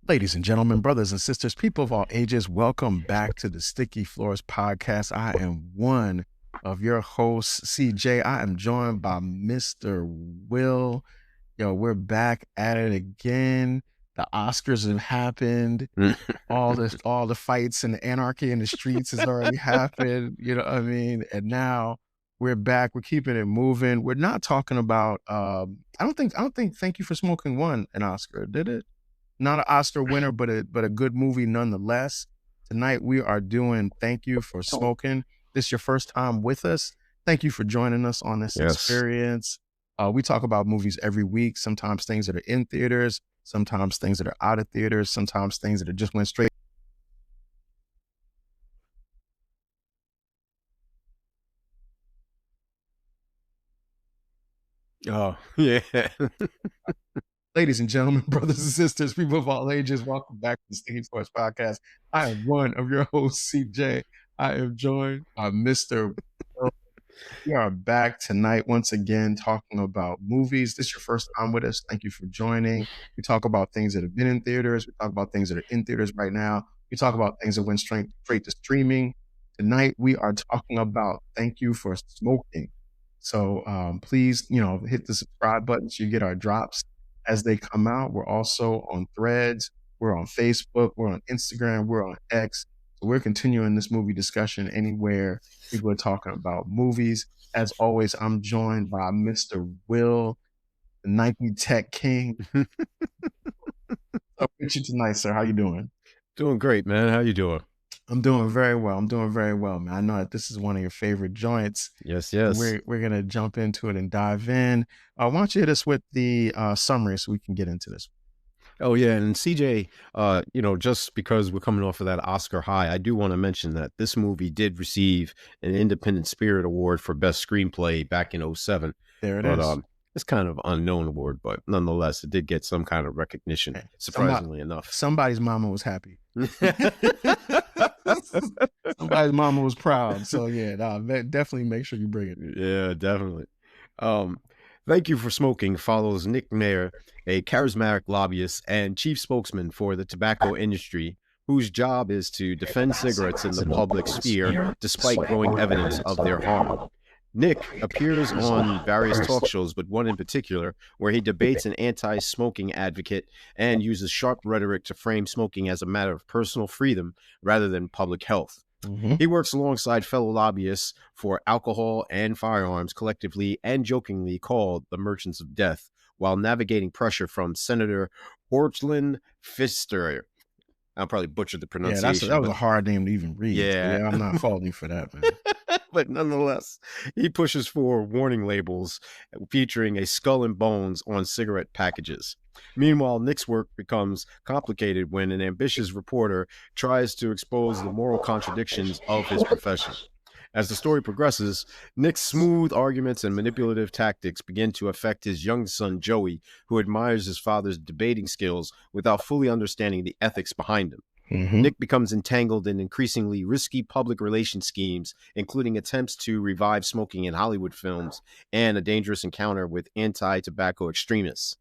Ladies and gentlemen, brothers and sisters, people of all ages, welcome back to the Sticky Floors podcast. I am one of your hosts, CJ. I am joined by Mr. Will. Yo, we're back at it again. The Oscars have happened. All the fights and the anarchy in the streets has already happened. You know what I mean? And now we're back. We're keeping it moving. We're not talking about. I don't think. Thank You for Smoking won an Oscar, did it? Not an Oscar winner, but a good movie nonetheless. Tonight we are doing Thank You for Smoking. This is your first time with us. Thank you for joining us on this experience. We talk about movies every week. Sometimes things that are in theaters, sometimes things that are out of theaters, sometimes things that are just went straight. Oh, yeah. Ladies and gentlemen, brothers and sisters, people of all ages, welcome back to the Sticky Sports Podcast. I am one of your hosts, CJ. I am joined by Mr. Bello. We are back tonight once again talking about movies. This is your first time with us. Thank you for joining. We talk about things that have been in theaters. We talk about things that are in theaters right now. We talk about things that went straight to streaming. Tonight, we are talking about Thank You for Smoking. So please, hit the subscribe button so you get our drops as they come out. We're also on Threads. We're on Facebook. We're on Instagram. We're on X. So we're continuing this movie discussion anywhere people are talking about movies. As always, I'm joined by Mr. Will, the Nike Tech King. Up with you tonight, sir. How you doing? Doing great, man. How you doing? I'm doing very well, man. I know that this is one of your favorite joints. Yes. We're going to jump into it and dive in. Why don't you hit us with the summary so we can get into this? Oh, yeah. And CJ, just because we're coming off of that Oscar high, I do want to mention that this movie did receive an Independent Spirit Award for Best Screenplay back in 2007. There it is. It's kind of unknown award, but nonetheless, it did get some kind of recognition, surprisingly enough. Somebody's mama was happy. Somebody's mama was proud. So, yeah, definitely make sure you bring it. Yeah, definitely. Thank You for Smoking follows Nick Mayer, a charismatic lobbyist and chief spokesman for the tobacco industry, whose job is to defend cigarettes in the public sphere despite growing evidence of their harm. Nick appears on various talk shows, but one in particular, where he debates an anti-smoking advocate and uses sharp rhetoric to frame smoking as a matter of personal freedom rather than public health. Mm-hmm. He works alongside fellow lobbyists for alcohol and firearms, collectively and jokingly called the Merchants of Death, while navigating pressure from Senator Ortlin Pfister. I'll probably butcher the pronunciation. Yeah, that was a hard name to even read. Yeah, I'm not faulting you for that, man. But nonetheless, he pushes for warning labels featuring a skull and bones on cigarette packages. Meanwhile, Nick's work becomes complicated when an ambitious reporter tries to expose the moral contradictions of his profession. As the story progresses, Nick's smooth arguments and manipulative tactics begin to affect his young son, Joey, who admires his father's debating skills without fully understanding the ethics behind them. Mm-hmm. Nick becomes entangled in increasingly risky public relations schemes, including attempts to revive smoking in Hollywood films and a dangerous encounter with anti-tobacco extremists.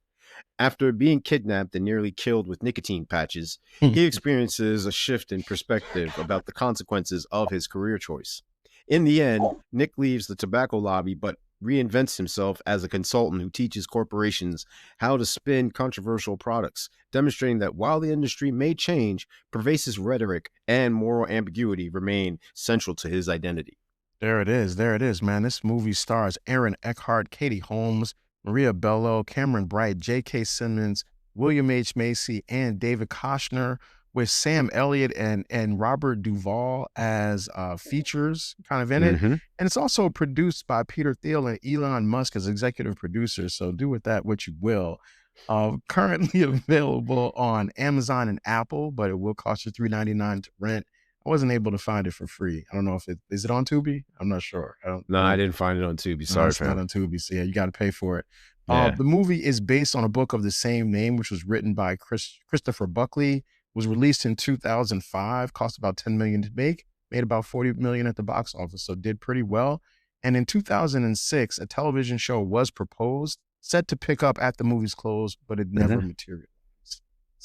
After being kidnapped and nearly killed with nicotine patches, he experiences a shift in perspective about the consequences of his career choice. In the end, Nick leaves the tobacco lobby but reinvents himself as a consultant who teaches corporations how to spin controversial products, demonstrating that while the industry may change, pervasive rhetoric and moral ambiguity remain central to his identity. There it is, man. This movie stars Aaron Eckhart, Katie Holmes, Maria Bello, Cameron Bright, J.K. Simmons, William H. Macy, and David Koshner, with Sam Elliot and Robert Duvall as features kind of in it. Mm-hmm. And it's also produced by Peter Thiel and Elon Musk as executive producers. So do with that what you will. Currently available on Amazon and Apple, but it will cost you $3.99 to rent. I wasn't able to find it for free. I don't know if is it on Tubi? I'm not sure. I didn't find it on Tubi. Sorry, it's not on Tubi. So yeah, you got to pay for it. Yeah. The movie is based on a book of the same name, which was written by Christopher Buckley. Was released in 2005, cost about $10 million to make, made about $40 million at the box office, so did pretty well. And in 2006, a television show was proposed, set to pick up at the movie's close, but it never materialized.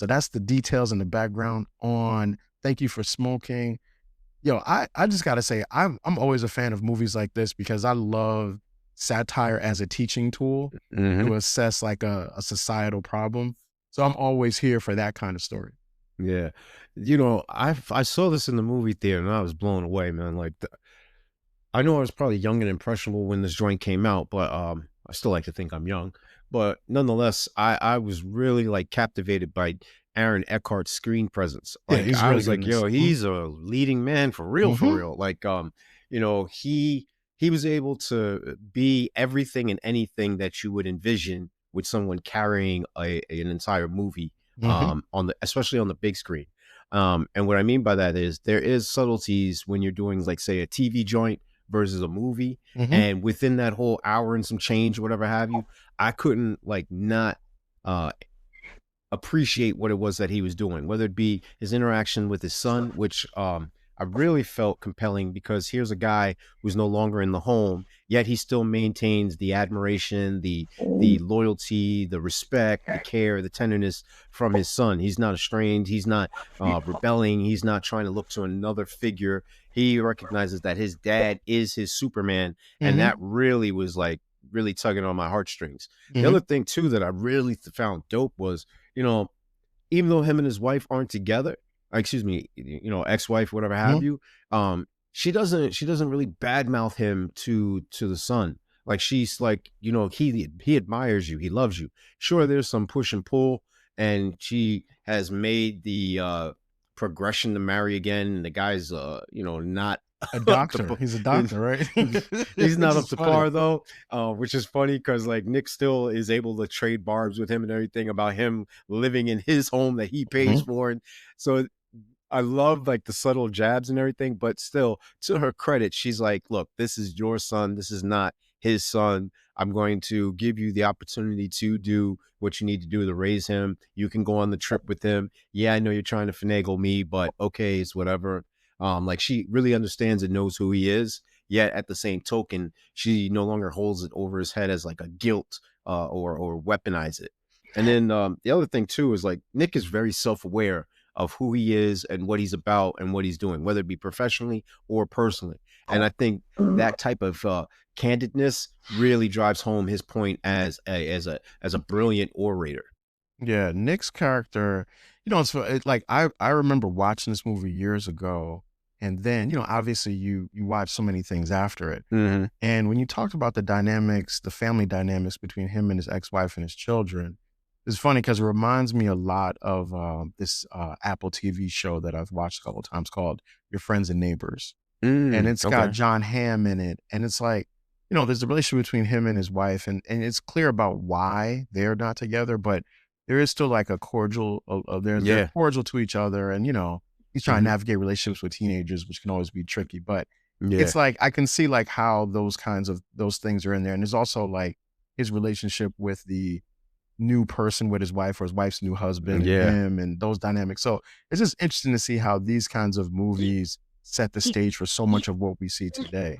So that's the details in the background on Thank You for Smoking. Yo, I just gotta say, I'm always a fan of movies like this because I love satire as a teaching tool Hmm. to assess like a societal problem. So I'm always here for that kind of story. Yeah. I saw this in the movie theater and I was blown away, man. Like, I know I was probably young and impressionable when this joint came out, but I still like to think I'm young. But nonetheless, I was really like captivated by Aaron Eckhart's screen presence. Yeah, Like, he's I really was good in like, this. yo, he's a leading man for real, for Mhm. real. Like, he was able to be everything and anything that you would envision with someone carrying an entire movie, Mhm. on the especially on the big screen. And what I mean by that is there is subtleties when you're doing, like, say, a TV joint versus a movie. Mhm. And within that whole hour and some change, whatever have you, I couldn't like not uh appreciate what it was that he was doing, whether it be his interaction with his son, which I really felt compelling because here's a guy who's no longer in the home, yet he still maintains the admiration, the loyalty, the respect, the care, the tenderness from his son. He's not estranged, he's not rebelling, he's not trying to look to another figure. He recognizes that his dad is his Superman, and Mhm. that really was like really tugging on my heartstrings. The Mhm. other thing too that I really found dope was, you know, even though him and his wife aren't together, excuse me, ex-wife, whatever have Mhm. you, she doesn't really badmouth him to the son. Like, she's like, he admires you, he loves you. Sure, there's some push and pull, and she has made the progression to marry again, and the guy's not A up to doctor. He's a doctor, right? he's Which not up is to funny. par though, which is funny because like Nick still is able to trade barbs with him and everything about him living in his home that he pays Mhm. for. And so I love like the subtle jabs and everything, but still, to her credit, she's like, look, this is your son. This is not his son. I'm going to give you the opportunity to do what you need to do to raise him. You can go on the trip with him. Yeah, I know you're trying to finagle me, but okay, it's whatever. Like, she really understands and knows who he is. Yet at the same token, she no longer holds it over his head as like a guilt, or weaponize it. And then the other thing too is like Nick is very self aware of who he is and what he's about and what he's doing, whether it be professionally or personally. And I think that type of candidness really drives home his point as a brilliant orator. Yeah, Nick's character, like I remember watching this movie years ago, and then, obviously you watch so many things after it. Hmm. And when you talked about the dynamics, the family dynamics between him and his ex-wife and his children, it's funny because it reminds me a lot of this Apple TV show that I've watched a couple of times called Your Friends and Neighbors. And it's got Okay. John Hamm in it. And it's like, there's a relationship between him and his wife, and it's clear about why they're not together, but there is still like a cordial, they're Yeah. cordial to each other. And, he's trying to Hmm. navigate relationships with teenagers, which can always be tricky. But Yeah. it's like I can see like how those things are in there. And there's also like his relationship with the new person with his wife or his wife's new husband and Yeah. him and those dynamics. So it's just interesting to see how these kinds of movies set the stage for so much of what we see today.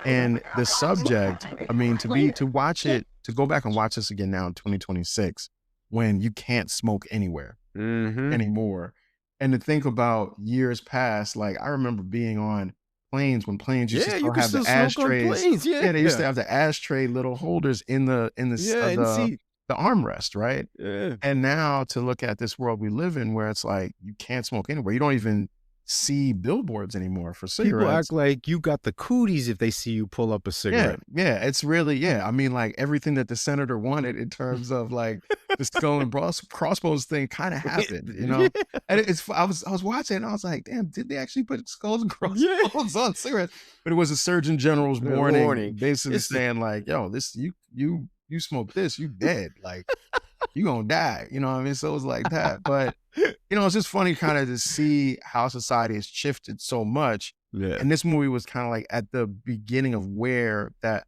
And the subject, I mean, to watch it, to go back and watch this again now in 2026, when you can't smoke anywhere Hmm. anymore. And to think about years past, like I remember being on planes when planes used to Yeah, you still can have the still smoke on ashtrays. planes. Yeah. Yeah, they used to have the ashtray little holders in Yeah. And see, the armrest, right? yeah. And now to look at this world we live in where it's like you can't smoke anywhere. You don't even see billboards anymore for People act cigarettes. like you got the cooties if they see you pull up a Yeah, cigarette. yeah, it's really yeah. I mean, like everything that the senator wanted in terms of like the skull and crossbones thing kind of happened, Yeah. And I was watching and I was like, damn, did they actually put skulls and Yeah. crossbones on cigarettes? But it was a Surgeon General's warning, Warning. basically It's saying like, yo, this you smoke this, you dead, like you gonna die. You know what I mean? So it was like that, but it's just funny kind of to see how society has shifted so much. yeah. And this movie was kind of like at the beginning of where that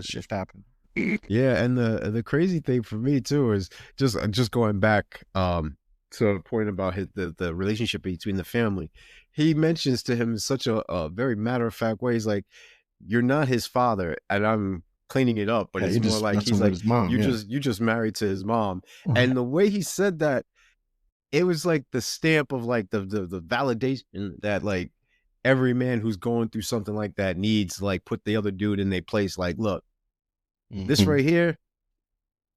shift happened. Yeah, and the crazy thing for me too is just going back to a point about the relationship between the family. He mentions to him in such a very matter of fact way. He's like, "You're not his father," and I'm cleaning it up, but Yeah, it's you're more just like he's messing with like, his mom. "You Yeah. just married to his mom," Mhm. and the way he said that, it was like the stamp of like the validation that like every man who's going through something like that needs to like put the other dude in their place. Like, look, this Mhm. right here,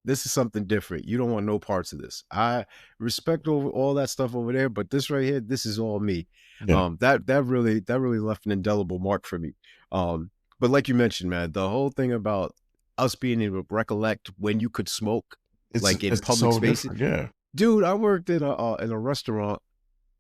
this is something different. You don't want no parts of this. I respect over all that stuff over there, but this right here, this is all me. Yeah. That really left an indelible mark for me. But like you mentioned, man, the whole thing about us being able to recollect when you could smoke, like in It's public so spaces. different, yeah. Dude, I worked in a restaurant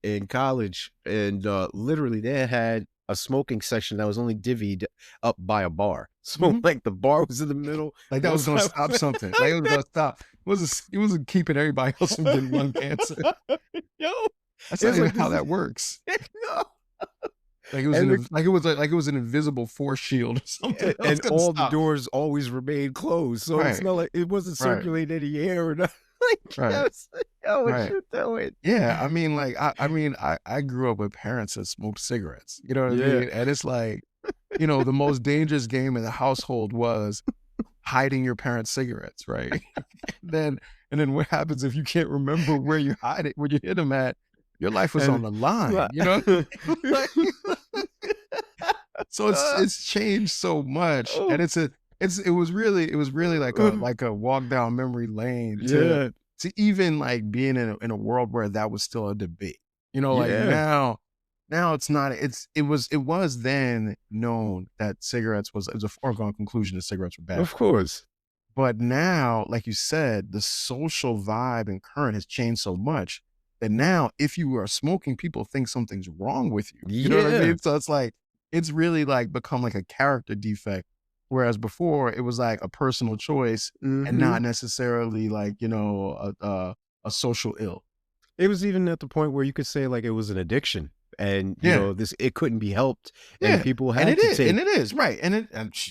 in college, and literally they had a smoking section that was only divvied up by a bar. So Mhm. like the bar was in the middle. Like, that One was gonna side stop something. Like, it was gonna stop. It wasn't keeping everybody else from getting lung cancer. Yo, That's it not was even like how this. that works. No. Like, it was And an the, like it was an invisible force shield or something that was and gonna all the stop. doors always remained closed. So it's Right, not like it wasn't right, circulating any air or nothing. Like, right, yo, what right. you doing? Yeah, I mean, like, I grew up with parents that smoked cigarettes, you know what I Yeah. mean? And it's like, the most dangerous game in the household was hiding your parents' cigarettes, right? Then and then what happens if you can't remember where you hide it, where you hid them at? Your life was on And the line, you know? Like, so it's changed so much, and oh, it was really like a walk down memory lane yeah. to even like being in a world where that was still a debate. Like Yeah. now it's not. It was then known that cigarettes it was a foregone conclusion that cigarettes were bad Of for you. course. But now, like you said, the social vibe and current has changed so much that now if you are smoking, people think something's wrong with you. You know what I Yeah. mean? So it's like it's really like become like a character defect. Whereas before it was like a personal choice and Mhm. not necessarily like, a social ill. It was even at the point where you could say like it was an addiction and Yeah. this it couldn't be helped and Yeah. people And had to take. it is, right.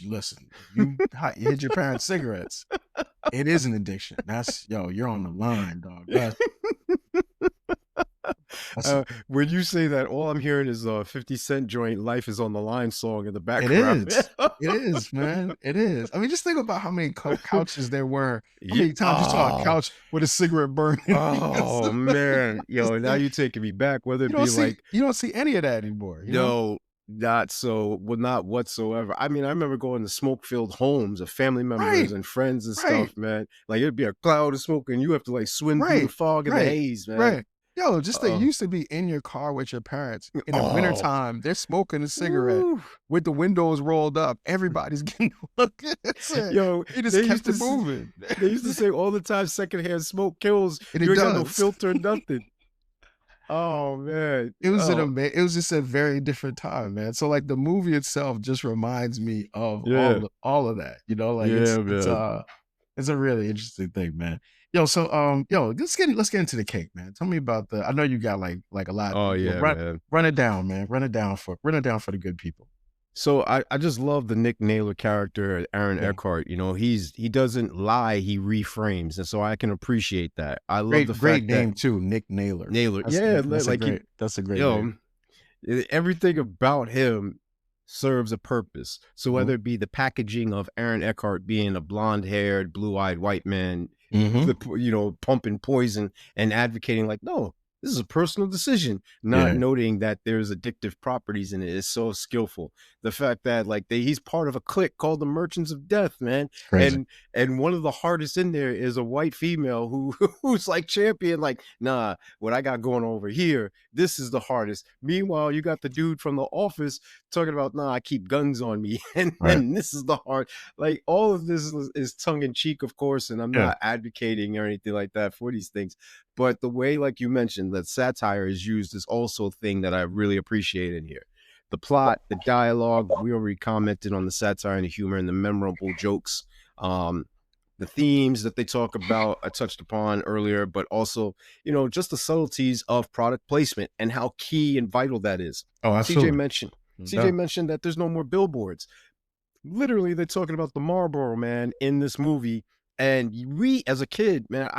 Listen, you hid your parents' cigarettes. It is an addiction. You're on the line, dog. That's When you say that, all I'm hearing is a 50 Cent joint "Life Is on the Line" song in the It background. is. It is, man. It is. I mean, just think about how many couches there were. How Yeah. many times you saw a Oh, couch with a cigarette burning? oh man. Yo, now you taking me back, whether You it don't be see like, you don't see any of that anymore, you know? no, not so, well, not whatsoever. I mean, I remember going to smoke-filled homes of family members Right, and friends and right, stuff, man. Like it'd be a cloud of smoke and you have to like swim through the right, fog and the right, haze, man. right. Yo, just that you Oh, used to be in your car with your parents in the oh, wintertime, they're smoking a cigarette woo. with the windows rolled up. Everybody's getting look at it. Yo, They just they used kept to it s moving. they used to say all the time secondhand smoke kills. And You it ain't got no does. filter, nothing. Oh, man. Oh, It was just a very different time, man. So, like, the movie itself just reminds me of yeah. all of that, like, Yeah, man. it's a really interesting thing, man. Let's get into the cake, man. Tell me about I know you got, like, a lot. Oh, yeah, man. Run it down, man. Run it down for the good people. So I just love the Nick Naylor character, Aaron Yeah. Eckhart. He doesn't lie, he reframes, and so I can appreciate that. I love the Great fact that name too, Nick Naylor. Naylor, yeah, like he, That's a great name. yo, everything about him serves a purpose. So Mhm. whether it be the packaging of Aaron Eckhart being a blonde-haired, blue-eyed white man, Mhm. pumping poison and advocating like, no, this is a personal decision, not Yeah. noting that there's addictive properties in it is so skillful. The fact that like he's part of a clique called the Merchants of Death, man. Crazy. And one of the hardest in there is a white female who who's like champion, like, nah, what I got going over here, this is the hardest. Meanwhile, you got the dude from the office talking about, nah, I keep guns on me, and Right. this is the hard. Like all of this is tongue in cheek, of course, and I'm Yeah. not advocating or anything like that for these things. But the way, like you mentioned, that satire is used is also a thing that I really appreciate in here. The plot, the dialogue, we already commented on the satire and the humor and the memorable jokes. Um, the themes that they talk about, I touched upon earlier, but also, just the subtleties of product placement and how key and vital that is. Oh, CJ absolutely. mentioned, No CJ doubt. mentioned that there's no more billboards. Literally, they're talking about the Marlboro Man in this movie. And we, as a kid, man,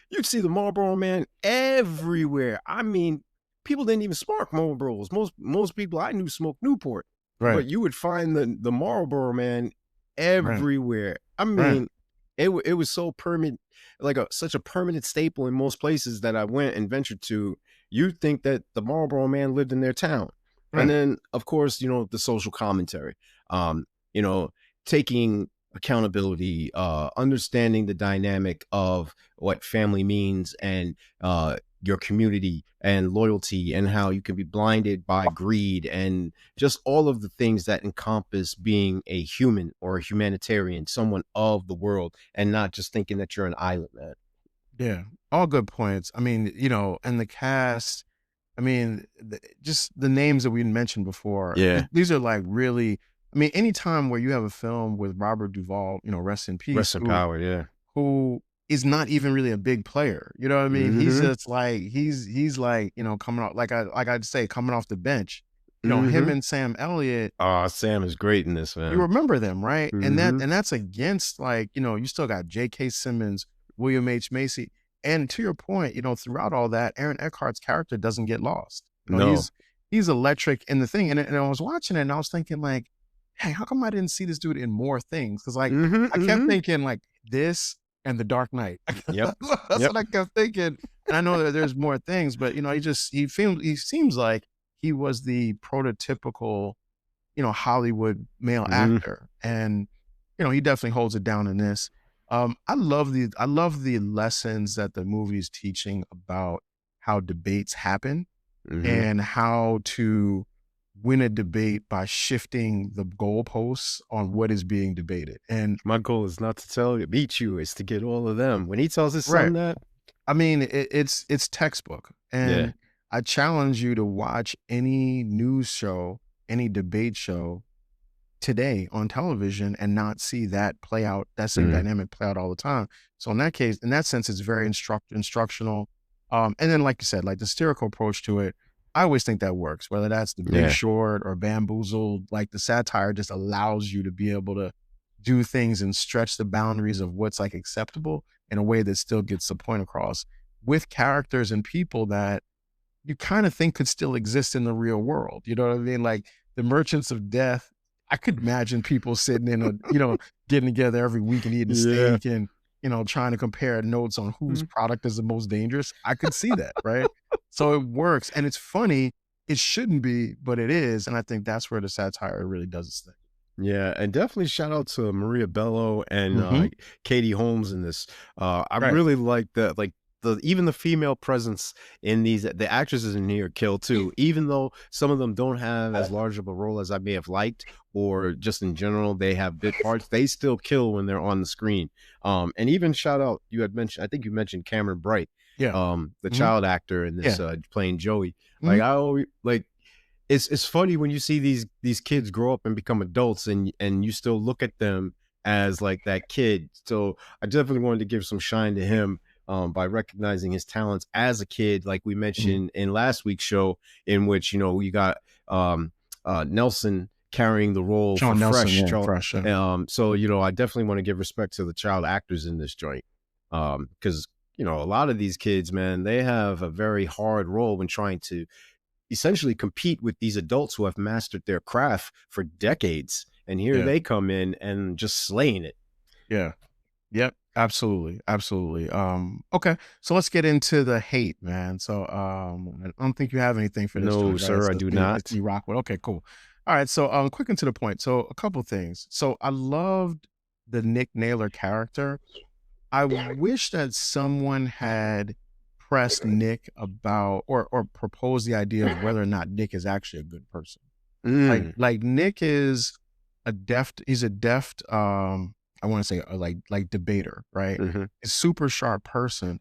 you'd see the Marlboro Man everywhere. I mean, people didn't even smoke Marlboros. Most people I knew smoked Newport, Right. but you would find the Marlboro Man Right. everywhere. I Right. mean, it was so permanent, like such a permanent staple in most places that I went and ventured to. You'd think that the Marlboro Man lived in their town. And Right. then, of course, the social commentary, um, you know, taking accountability, understanding the dynamic of what family means, and your community and loyalty, and how you can be blinded by greed, and just all of the things that encompass being a human or a humanitarian, someone of the world, and not just thinking that you're an island, man. Yeah. All good points. I mean, and the cast, I mean, just the names that we mentioned before, Yeah. these are like really, I mean, anytime where you have a film with Robert Duvall, rest in peace, Rest in power. Yeah. who is not even really a big player. You know what I mean? He's Mm-hmm. just like he's like, coming off like I'd say coming off the bench. Him Mm-hmm. and Sam Elliott, Oh, Sam is great in this, you man. remember them, right? And Mm-hmm. that's against like, you still got J.K. Simmons, William H. Macy. And to your point, throughout all that, Aaron Eckhart's character doesn't get lost. No. He's electric in the thing. And I was watching it and I was thinking like, hey, how come I didn't see this dude in more things? Because like Mm-hmm. I kept Mm-hmm. thinking like this and The Dark Knight. Yep. That's Yep. what I kept thinking. And I know that there's more things, but he seems like he was the prototypical Hollywood male Mm-hmm. actor. And, he definitely holds it down in this. I love the lessons that the movie is teaching about how debates happen Mm-hmm. and how to win a debate by shifting the goalposts on what is being debated. And My goal is not to beat you, it's to get all of them. When he tells his right. son that, I mean, it's textbook. yeah. And I challenge you to watch any news show, any debate show today on television and not see that play out, that same Mm. dynamic play out all the time. So in that sense, it's very instructional. And then, like you said, like the satirical approach to it, I always think that works, whether that's The Big Yeah. Short or Bamboozled. Like the satire just allows you to be able to do things and stretch the boundaries of what's like acceptable in a way that still gets the point across with characters and people that you kind of think could still exist in the real world. You know what I mean? Like the Merchants of Death, I could imagine people sitting in getting together every week and eating Yeah. steak and, trying to compare notes on whose Mhm. product is the most dangerous. I could see that, right? So it works and it's funny. It shouldn't be, but it is. And I think that's where the satire really does its thing. Yeah, and definitely shout out to Maria Bello and Mm-hmm. Katie Holmes in this. I Right. really like the even the female presence in these. The actresses in here kill too, even though some of them don't have as large of a role as I may have liked, or just in general they have bit parts. They still kill when they're on the screen. And even shout out, you had mentioned, I think you mentioned Cameron Bright, Yeah. the Mm-hmm. child actor in this, Yeah. playing Joey. Mm-hmm. Like I always like. It's funny when you see these kids grow up and become adults, and you still look at them as like that kid. So I definitely wanted to give some shine to him, by recognizing his talents as a kid, like we Mm-hmm. mentioned in last week's show, in which you got Nelson carrying the role for Sean Nelson, Fresh. yeah, Fresh. Yeah. So I definitely want to give respect to the child actors in this joint, because a lot of these kids, man, they have a very hard role when trying to essentially compete with these adults who have mastered their craft for decades. And here Yeah. they come in and just slaying it. Yeah. Yep. Absolutely. Absolutely. Okay. So let's get into the hate, man. So I don't think you have anything for this No, joint, right? sir, I So do it's not. me rock with. Okay, cool. All right. So quick and to the point. So a couple things. So I loved the Nick Naylor character. I wish that someone had pressed Nick about or proposed the idea of whether or not Nick is actually a good person. Like Mm, like Nick is he's a deft I want to say like debater, right? hmm A super sharp person.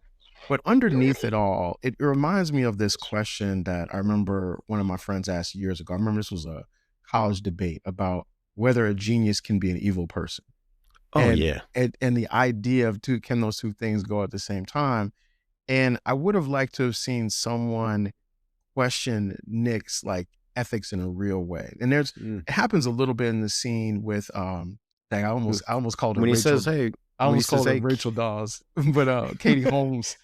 But underneath it all, it reminds me of this question that I remember one of my friends asked years ago. I remember this was a college debate about whether a genius can be an evil person. Oh And yeah. and the idea of can those two things go at the same time? And I would have liked to have seen someone question Nick's like ethics in a real way. And Mm. it happens a little bit in the scene with dang, I almost called her When he Rachel. says, "Hey," I when he almost says, called her "Hey," Rachel Dawes, but Katie Holmes.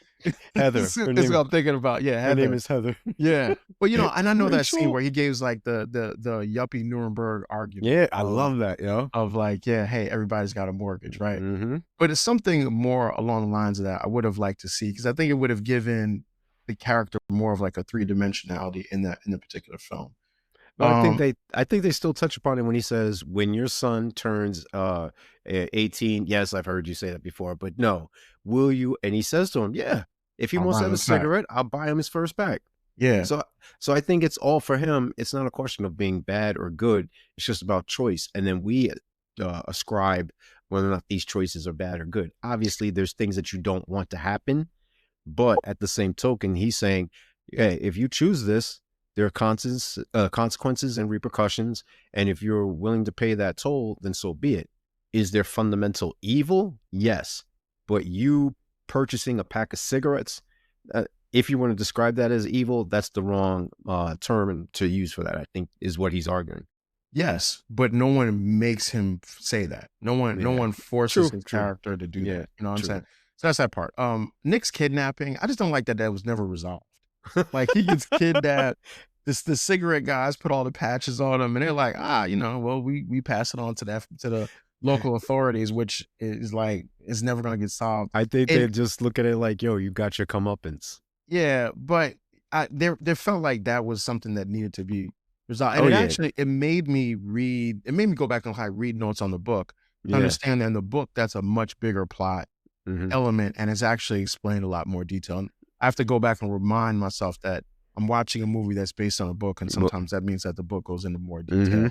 Heather. It's what I'm thinking about. Yeah, Her name Heather. is Heather. Yeah. Well, and I know that scene Rachel. where he gives like the yuppie Nuremberg argument Yeah, I love that, yo. of like, yeah, hey, everybody's got a mortgage, right? Mm-hmm. But it's something more along the lines of that I would have liked to see, because I think it would have given the character more of like a three-dimensionality in the particular film. But I think they still touch upon it when he says, when your son turns 18, yes, I've heard you say that before, but no, will you? And he says to him, yeah, if he I'll wants buy to have him a a pack. cigarette, I'll buy him his first pack. Yeah. So I think it's all for him. It's not a question of being bad or good. It's just about choice. And then we ascribe whether or not these choices are bad or good. Obviously, there's things that you don't want to happen, but at the same token, he's saying, hey, if you choose this, there are consequences and repercussions. And if you're willing to pay that toll, then so be it. Is there fundamental evil? Yes. But you purchasing a pack of cigarettes, if you want to describe that as evil, that's the wrong term to use for that, I think, is what he's arguing. Yes, but no one makes him say that. No one forces his character to do that. You know what I'm saying? So that's that part. Nick's kidnapping, I just don't like that was never resolved. Like, he gets kidnapped. The cigarette guys put all the patches on him, and they're like, well, we pass it on to the local authorities, which is like, it's never gonna get solved. I think they just look at it like, yo, you got your comeuppance. Yeah, but there felt like that was something that needed to be resolved. And it made me go back and like read notes on the book to understand that in the book, that's a much bigger plot element, and it's actually explained a lot more detail. And I have to go back and remind myself that I'm watching a movie that's based on a book, and sometimes that means that the book goes into more detail.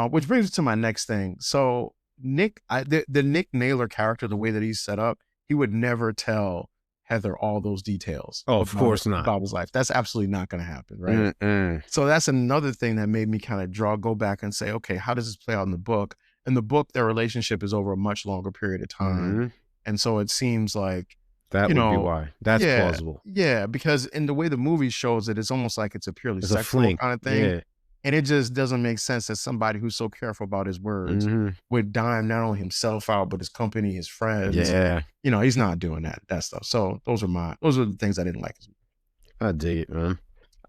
Which brings us to my next thing. So Nick, the Nick Naylor character, the way that he's set up, he would never tell Heather all those details. Oh, of course not. About his life. That's absolutely not going to happen, right? So that's another thing that made me kind of go back and say, okay, how does this play out in the book? In the book, their relationship is over a much longer period of time. And so it seems like that would be why. That's plausible. Yeah, because in the way the movie shows it, it's almost like it's a purely sexual kind of thing. Yeah. And it just doesn't make sense that somebody who's so careful about his words would dime not only himself out, but his company, his friends. Yeah. He's not doing that stuff. So those are the things I didn't like. I dig it, man.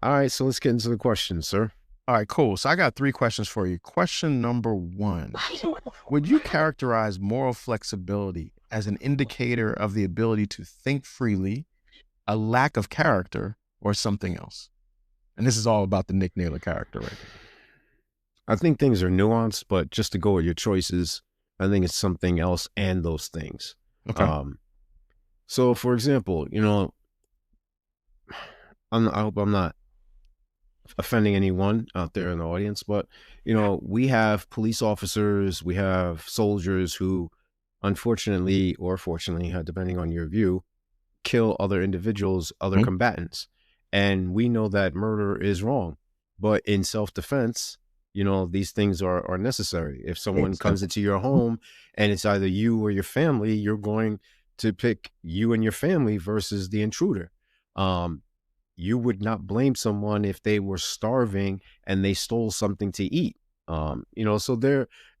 All right, so let's get into the questions, sir. All right, cool. So I got 3 questions for you. Question number 1. Would you characterize moral flexibility as an indicator of the ability to think freely, a lack of character, or something else? And this is all about the Nick Naylor character right here. I think things are nuanced, but just to go with your choices, I think it's something else and those things. Okay. So, for example, I hope I'm not offending anyone out there in the audience, but, we have police officers, we have soldiers who, unfortunately or fortunately, depending on your view, kill other individuals, other combatants. And we know that murder is wrong, but in self-defense, these things are necessary. If someone comes into your home and it's either you or your family, you're going to pick you and your family versus the intruder. You would not blame someone if they were starving and they stole something to eat. So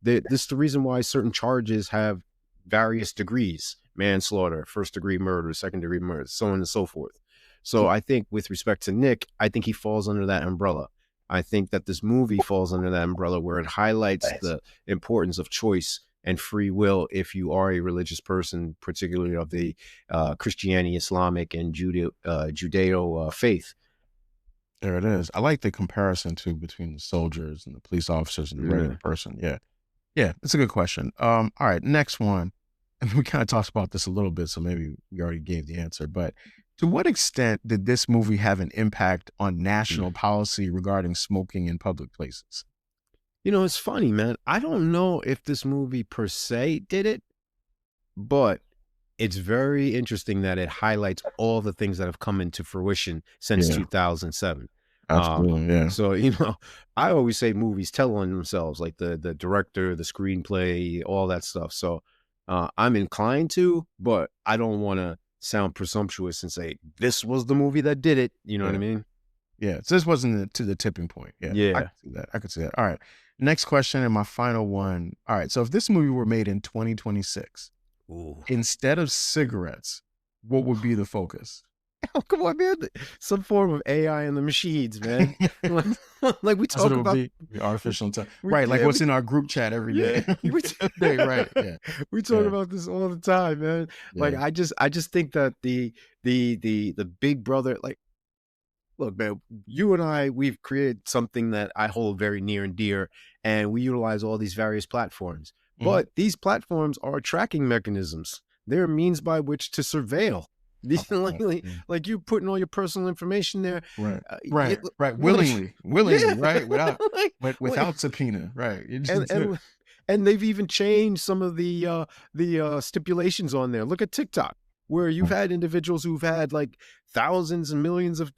this is the reason why certain charges have various degrees: manslaughter, first-degree murder, second-degree murder, so on and so forth. So I think with respect to Nick, I think he falls under that umbrella. I think that this movie falls under that umbrella where it highlights the importance of choice and free will if you are a religious person, particularly of the Christianity, Islamic, and Judeo faith. There it is. I like the comparison too between the soldiers and the police officers and the regular person. Yeah. Yeah, it's a good question. All right, next one. And we kind of talked about this a little bit, so maybe we already gave the answer, but to what extent did this movie have an impact on national policy regarding smoking in public places? It's funny, man. I don't know if this movie per se did it, but it's very interesting that it highlights all the things that have come into fruition since 2007. Absolutely, yeah. So, I always say movies tell on themselves, like the director, the screenplay, all that stuff. So I'm inclined to, but I don't want to sound presumptuous and say this was the movie that did it. You know what I mean? Yeah. So this wasn't to the tipping point. Yeah. I could see that. All right. Next question and my final one. All right. So if this movie were made in 2026, instead of cigarettes, what would be the focus? Oh, come on, man. Some form of AI in the machines, man. Like, like we That's what talk it would about, be. The artificial intelligence. we Right, like yeah, what's in our group chat every day. yeah, we, Every day, right. Yeah. we talk Yeah. about this all the time, man. Like Yeah. I just think that the big brother, like, look, man, you and I, we've created something that I hold very near and dear, and we utilize all these various platforms. Mhm. But these platforms are tracking mechanisms. They're means by which to surveil. Oh, God. Yeah. Like you putting all your personal information there. Right. It, Right. Right. like, Willingly, yeah, right? Without like, without subpoena. Right. You and just do it. and and they've even changed some of the stipulations on there. Look at TikTok, where you've Mm. had individuals who've had like thousands and millions of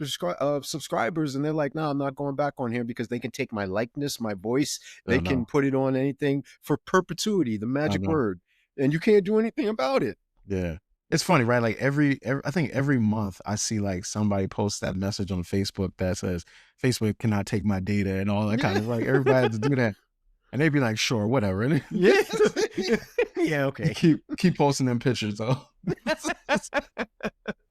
subscribers, and they're like, "No, I'm not going back on here because they can take my likeness, my voice, I they know. can put it on anything for perpetuity, the I magic know. word, and you can't do anything about it." Yeah. It's funny, right? Like every I think every month I see like somebody post that message on Facebook that says Facebook cannot take my data and all that kind Yeah, of like everybody has to do that. And they'd be like, sure, whatever. And yeah, yeah. you Okay. keep posting them pictures though.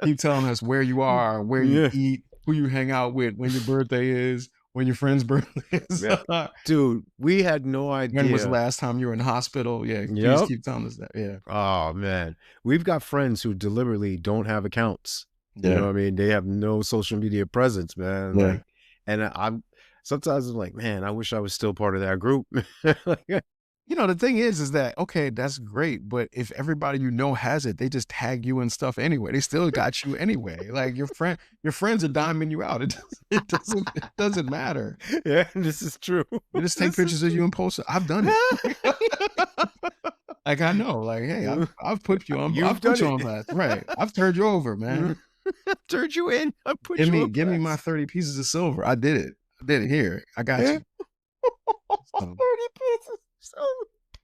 Keep telling us where you are, where you Yeah. eat, who you hang out with, when your birthday is, when your friend's birthday is. Yeah. Dude, we had no When was the idea. last time you were in the hospital? Yeah, please Yep. keep telling us that. Yeah. Oh man, we've got friends who deliberately don't have accounts. You know Yeah. what I mean? They have no social media presence, man. Yeah. Like, and I'm sometimes I'm like, man, I wish I was still part of that group. Like, You know, the thing is that, okay, that's great, but if everybody you know has it, they just tag you and stuff anyway. They still got you anyway. Like your friends are diming you out. It doesn't matter. yeah, this is true. They just take This is pictures of you true. and post it. I've done it. Like I know, like, hey, I've put you on You've I've put done you it. on blast. Right. I've turned you over, man. Turned you in. I put you on Give me my blast. 30 pieces of silver. I did it. I did it here. I got Yeah. you. So 30 pieces. So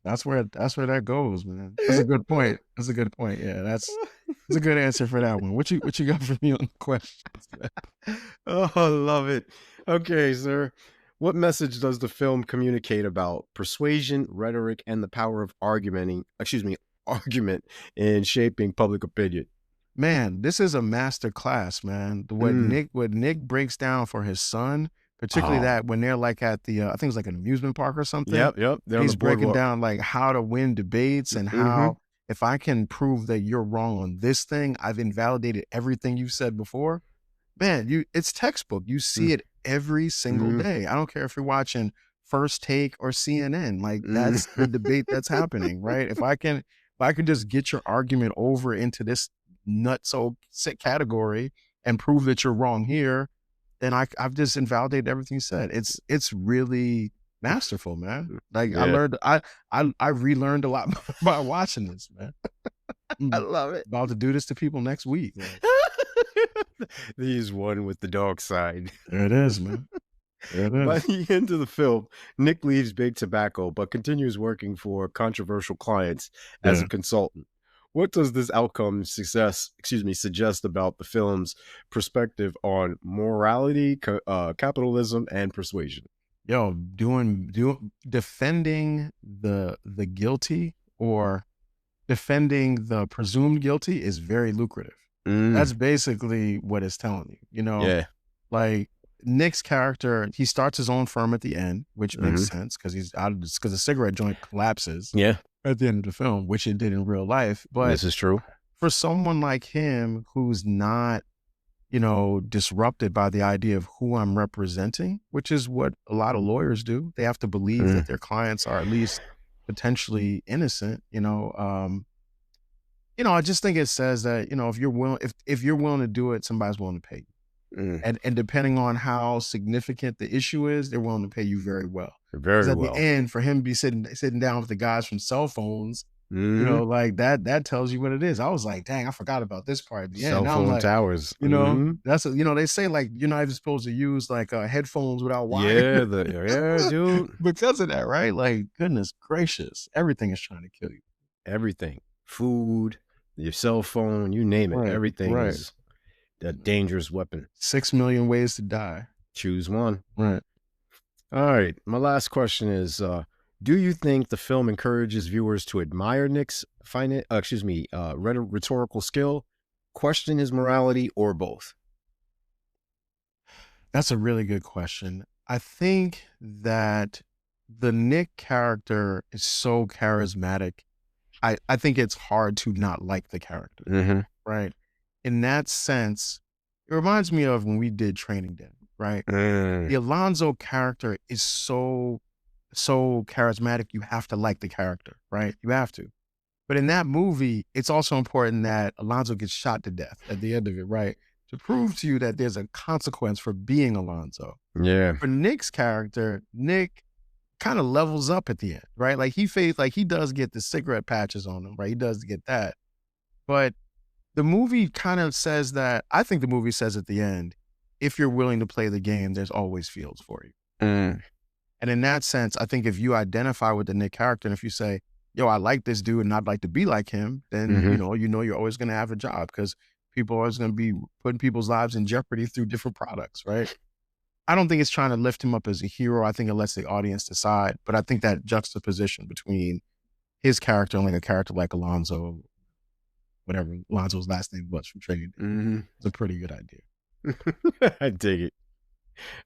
that's where that goes, man. That's a good point. That's a good point. Yeah, that's a good answer for that one. What you got for me on the questions? Oh, I love it. Okay, sir. What message does the film communicate about persuasion, rhetoric, and the power of argument in shaping public opinion? Man, this is a master class, man. Mm. What Nick breaks down for his son, particularly Oh, that when they're like at the I think it's like an amusement park or something, yep. They're and on the he's breaking boardwalk. down like how to win debates and Mm-hmm. how if I can prove that you're wrong on this thing, I've invalidated everything you've said before. Man, it's textbook. You see it every single Mm-hmm. day. I don't care if you're watching First Take or CNN. Like that's the Mm-hmm. debate that's happening, right? If I can just get your argument over into this nutso sick category and prove that you're wrong here, then I've just invalidated everything you said. It's really masterful, man. Like I Yeah, learned I relearned a lot by watching this, man. I Mm. love it. About to do this to people next week. Like, He's one with the dark side. there it is, man. There it By is. the end of the film, Nick leaves Big Tobacco but continues working for controversial clients as Yeah. a consultant. What does this outcome suggest about the film's perspective on morality, capitalism, and persuasion? Yo, defending the guilty or defending the presumed guilty is very lucrative. Mm, That's basically what it's telling you. You know, yeah. like Nick's character, he starts his own firm at the end, which makes Hmm. sense because he's out of because the cigarette joint collapses Yeah, at the end of the film, which it did in real life. But this is true. for someone like him who's not, disrupted by the idea of who I'm representing, which is what a lot of lawyers do. They have to believe Mm, that their clients are at least potentially innocent, I just think it says that, if you're willing to do it, somebody's willing to pay you. mm, And depending on how significant the issue is, they're willing to pay you very well. Because very at the well. end, for him to be sitting down with the guys from cell phones, Hmm. like that tells you what it is. I was like, dang, I forgot about this part at the end. Cell Now I'm phone like, towers. Hmm. they say like you're not even supposed to use like headphones without wire Yeah, yeah, dude. because of that, right? Like, goodness gracious, everything is trying to kill you. Everything, food, your cell phone, you name it. Right, Everything right. is a dangerous weapon. 6 million ways to die. Choose one. Right. All right. My last question is, do you think the film encourages viewers to admire Nick's rhetorical skill? question his morality, or both? That's a really good question. I think that the Nick character is so charismatic. I think it's hard to not like the character, Mm-hmm. right? In that sense, it reminds me of when we did Training Day, right? Mm. The Alonzo character is so charismatic. You have to like the character, right? You have to. But in that movie, it's also important that Alonzo gets shot to death at the end of it, right? To prove to you that there's a consequence for being Alonzo. Yeah. For Nick's character, Nick kind of levels up at the end, right? Like he does get the cigarette patches on him, right? He does get that. But the movie kind of says that, I think the movie says at the end, if you're willing to play the game, there's always fields for you. Mm. And in that sense, I think if you identify with the Nick character, and if you say, yo, I like this dude and I'd like to be like him, then Mm-hmm. you're always gonna have a job because people are always gonna be putting people's lives in jeopardy through different products, right? I don't think it's trying to lift him up as a hero. I think it lets the audience decide. But I think that juxtaposition between his character and like a character like Alonzo, whatever Alonzo's last name was from Training Day, Mm-hmm. is a pretty good idea. I dig it.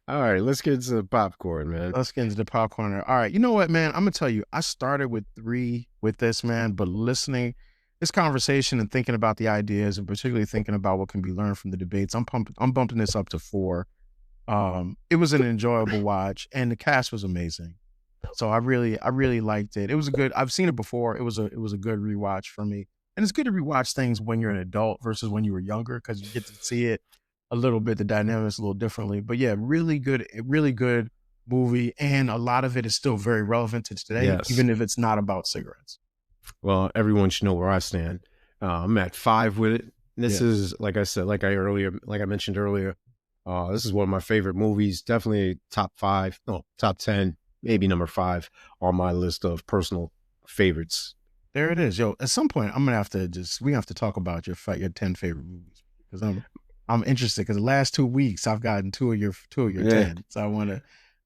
All right, let's get to the popcorn, man. Let's get into the popcorn. All right. You know what, man? I'm gonna tell you, I started with 3 with this, man, but listening this conversation and thinking about the ideas and particularly thinking about what can be learned from the debates, I'm bumping this up to 4. It was an enjoyable watch and the cast was amazing. So I really liked it. It was a good I've seen it before. It was a good rewatch for me. And it's good to rewatch things when you're an adult versus when you were younger because you get to see it a little bit, the dynamics a little differently. But yeah, really good movie. And a lot of it is still very relevant to today, Yes. even if it's not about cigarettes. Well, everyone should know where I stand. I'm at 5 with it. This Yeah. is, like I said, like I mentioned earlier, this is one of my favorite movies. Definitely top 5, no, top 10, maybe number 5 on my list of personal favorites. There it is. Yo, at some point I'm gonna have to we have to talk about your 10 favorite movies because I'm interested because the last 2 weeks I've gotten two of your Yeah. 10. So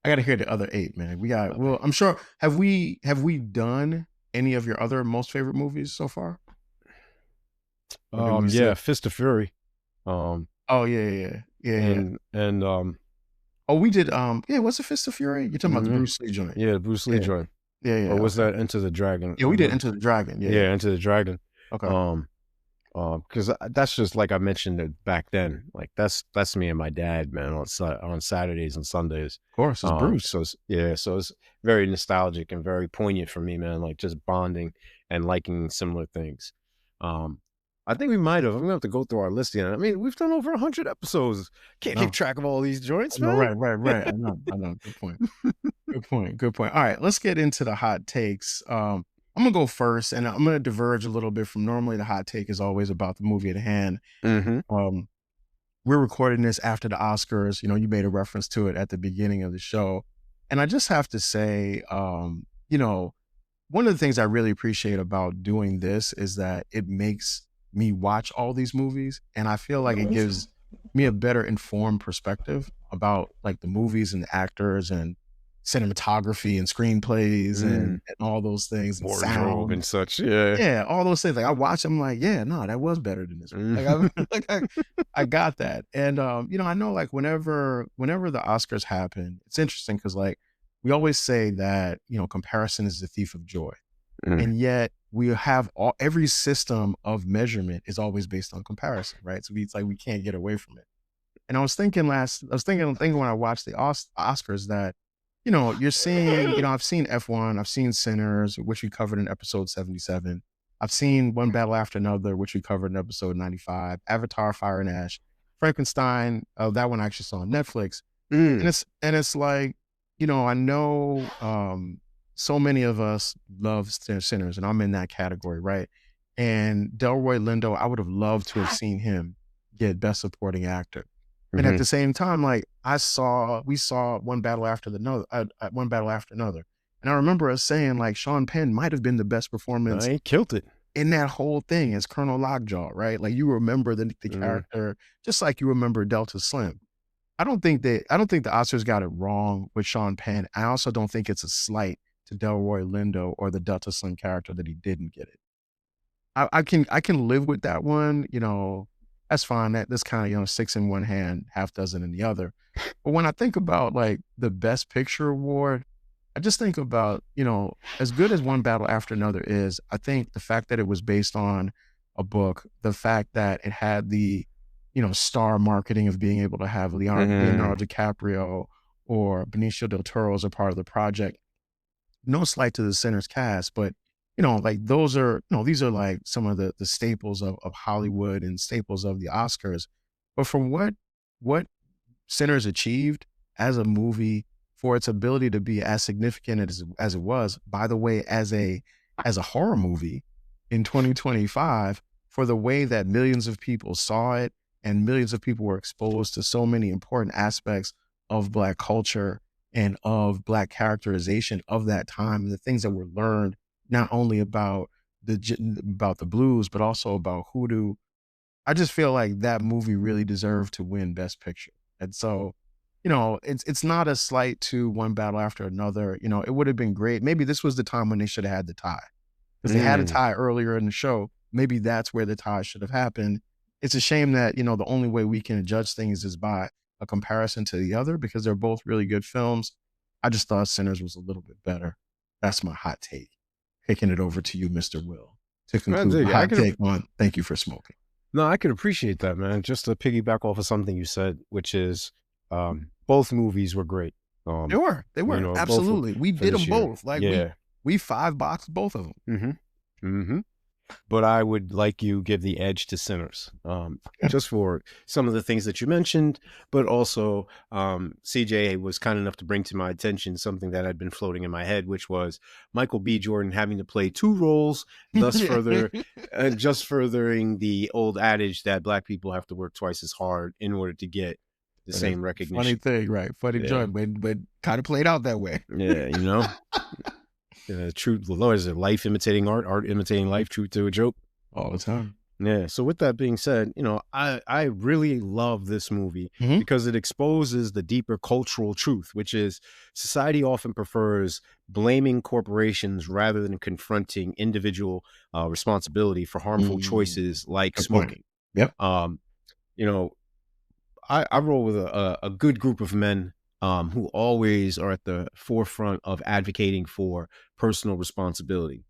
I gotta hear the other 8, man. Well, I'm sure have we done any of your other most favorite movies so far? Or did we Yeah, say Fist of Fury. Um, Oh yeah. and Oh, we did yeah, what's the Fist of Fury? You're talking about the mhm, Bruce Lee joint. yeah, Bruce Lee Yeah. joint. Yeah, Or was okay. that Enter the Dragon? Yeah, we did Enter the Dragon. Yeah. Yeah, Enter the Dragon. Okay. Um, because that's just like I mentioned it back then. Like that's me and my dad, man, on Saturdays and Sundays. Of course, it's Bruce. So it's very nostalgic and very poignant for me, man. Like just bonding and liking similar things. Um, I think we might have. I'm gonna have to go through our list again. I mean, we've done over 100 episodes. Can't keep No. track of all these joints, No, man. right. I know. Good point. Good point. All right, let's get into the hot takes. I'm gonna go first, and I'm gonna diverge a little bit from normally the hot take is always about the movie at hand. Mm-hmm. Um, we're recording this after the Oscars. You made a reference to it at the beginning of the show, and I just have to say, one of the things I really appreciate about doing this is that it makes me watch all these movies, and I feel like it gives me a better informed perspective about like the movies and the actors and cinematography and screenplays and all those things and Wardrobe sound. and such. Yeah. Yeah, all those things. Like I watch, I'm like, yeah, no, that was better than this one. Like Mhm. I got that. And I know like whenever the Oscars happen, it's interesting because like we always say that, comparison is the thief of joy. Mm. And yet we have every system of measurement is always based on comparison, right? So it's like we can't get away from it. And I was thinking when I watched the Oscars that, you're seeing, I've seen F1, I've seen Sinners, which we covered in episode 77. I've seen One Battle After Another, which we covered in episode 95, Avatar, Fire and Ash, Frankenstein, that one I actually saw on Netflix. And Mm. it's like, I know so many of us love Sinners, and I'm in that category, right? And Delroy Lindo, I would have loved to have seen him get Best Supporting Actor. And at Mhm. the same time, like we saw One Battle After Another, and I remember us saying like Sean Penn might have been the best performance He killed it. in that whole thing as Colonel Lockjaw, right? Like you remember the Mm. character just like you remember Delta Slim. I don't think the Oscars got it wrong with Sean Penn. I also don't think it's a slight to Delroy Lindo or the Delta Slim character that he didn't get it. I can live with that one, that's fine. That's kind of, six in one hand, half dozen in the other. But when I think about like the best picture award, I just think about, as good as One Battle After Another is, I think the fact that it was based on a book, the fact that it had the, star marketing of being able to have Leonardo DiCaprio or Benicio del Toro as a part of the project. No slight to the Sinners cast, but like those are, these are like some of the staples of Hollywood and staples of the Oscars. But from what Sinners achieved as a movie, for its ability to be as significant as it was, by the way, as a horror movie in 2025, for the way that millions of people saw it and millions of people were exposed to so many important aspects of Black culture and of Black characterization of that time, and the things that were learned not only about the blues, but also about hoodoo. I just feel like that movie really deserved to win Best Picture. And so, it's not a slight to One Battle After Another. It would have been great. Maybe this was the time when they should have had the tie, because they had a tie earlier in the show. Maybe that's where the tie should have happened. It's a shame that, the only way we can judge things is by a comparison to the other, because they're both really good films. I just thought Sinners was a little bit better. That's my hot take. Kicking it over to you, Mr. Will, to conclude my hot take on Thank You for Smoking. No, I can appreciate that, man. Just to piggyback off of something you said, which is both movies were great. They were absolutely. We did them both. Like, yeah, we 5-boxed both of them. But I would like you give the edge to Sinners, just for some of the things that you mentioned, but also CJ was kind enough to bring to my attention something that had been floating in my head, which was Michael B. Jordan having to play two roles, thus just furthering the old adage that Black people have to work twice as hard in order to get the same recognition. Funny thing, right? Funny joint, but kind of played out that way. Yeah, truth, the Lord, is it life imitating art, art imitating life, truth to a joke? All the time. Yeah. So with that being said, I really love this movie because it exposes the deeper cultural truth, which is society often prefers blaming corporations rather than confronting individual responsibility for harmful choices like smoking. Yep. I roll with a good group of men who always are at the forefront of advocating for personal responsibility.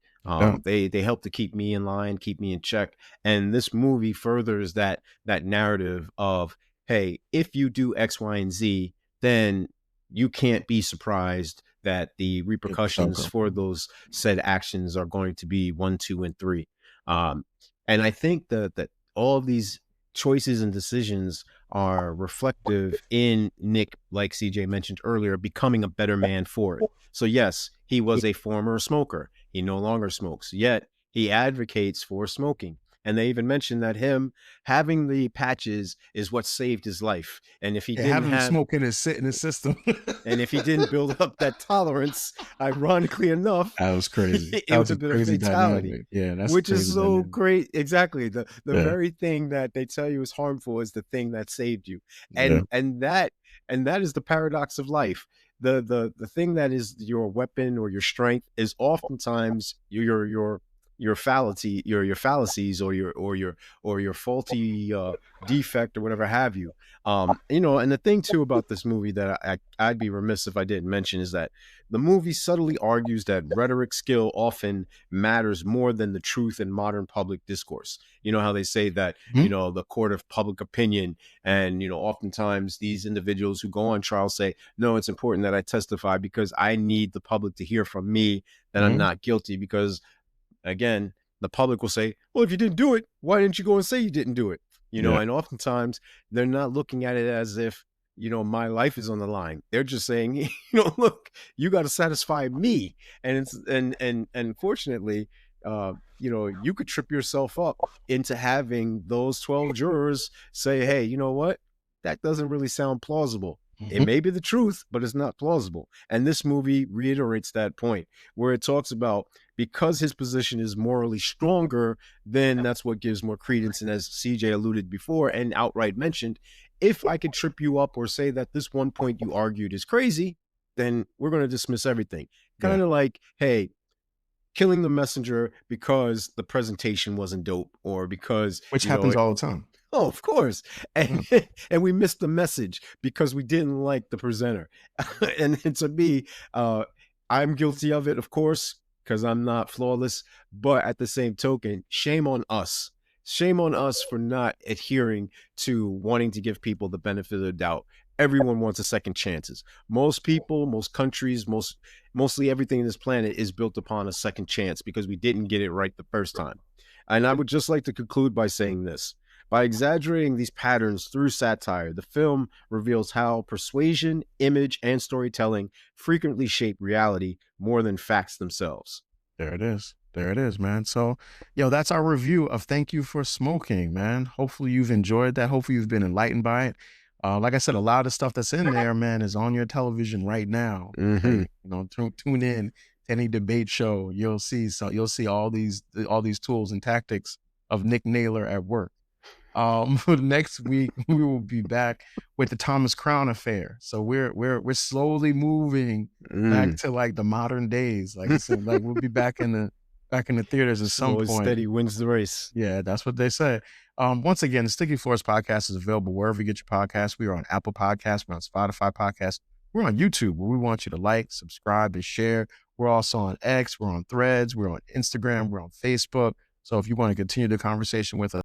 They help to keep me in line, keep me in check. And this movie furthers that narrative of, hey, if you do X, Y, and Z, then you can't be surprised that the repercussions for those said actions are going to be 1, 2, and 3. And I think that all of these choices and decisions are reflective in Nick, like CJ mentioned earlier, becoming a better man for it. So yes, he was a former smoker. He no longer smokes, yet he advocates for smoking. And they even mentioned that him having the patches is what saved his life. And if he didn't have smoking is sit in his system, and if he didn't build up that tolerance, ironically enough, that was crazy. It was a bit of fatality. Dynamic. Yeah, that's which is so great. Exactly. The very thing that they tell you is harmful is the thing that saved you. And that is the paradox of life. The thing that is your weapon or your strength is oftentimes your fallacies or your faulty defect or whatever have you. And the thing too about this movie that I'd be remiss if I didn't mention is that the movie subtly argues that rhetoric skill often matters more than the truth in modern public discourse. You know how they say that, the court of public opinion, and, oftentimes these individuals who go on trial say, no, it's important that I testify because I need the public to hear from me that I'm not guilty, because again, the public will say, well, if you didn't do it, why didn't you go and say you didn't do it? And oftentimes they're not looking at it as if, my life is on the line. They're just saying, look, you got to satisfy me. And it's, and unfortunately, you could trip yourself up into having those 12 jurors say, hey, you know what? That doesn't really sound plausible. It may be the truth, but it's not plausible. And this movie reiterates that point, where it talks about, because his position is morally stronger, then that's what gives more credence. And as CJ alluded before and outright mentioned, if I could trip you up or say that this one point you argued is crazy, then we're going to dismiss everything. Kind of like, hey, killing the messenger because the presentation wasn't dope, or because which happens all the time. Oh, of course. And Mm. and we missed the message because we didn't like the presenter. And to me, I'm guilty of it, of course, because I'm not flawless. But at the same token, shame on us. Shame on us for not adhering to wanting to give people the benefit of the doubt. Everyone wants a second chances. Most people, most countries, mostly everything in this planet is built upon a second chance because we didn't get it right the first time. And I would just like to conclude by saying this. By exaggerating these patterns through satire, the film reveals how persuasion, image, and storytelling frequently shape reality more than facts themselves. There it is. There it is, man. So, that's our review of Thank You for Smoking, man. Hopefully you've enjoyed that. Hopefully you've been enlightened by it. Like I said, a lot of stuff that's in there, man, is on your television right now. Mm-hmm. Tune in to any debate show. You'll see all these tools and tactics of Nick Naylor at work. Next week we will be back with the Thomas Crown affair. So we're slowly moving back to like the modern days. Like we'll be back in the theaters at some point. Steady wins the race. Yeah, that's what they say. Once again, the Sticky Force podcast is available wherever you get your podcasts. We are on Apple Podcasts, we're on Spotify Podcasts, we're on YouTube, where we want you to like, subscribe, and share. We're also on X, we're on Threads, we're on Instagram, we're on Facebook. So if you want to continue the conversation with us,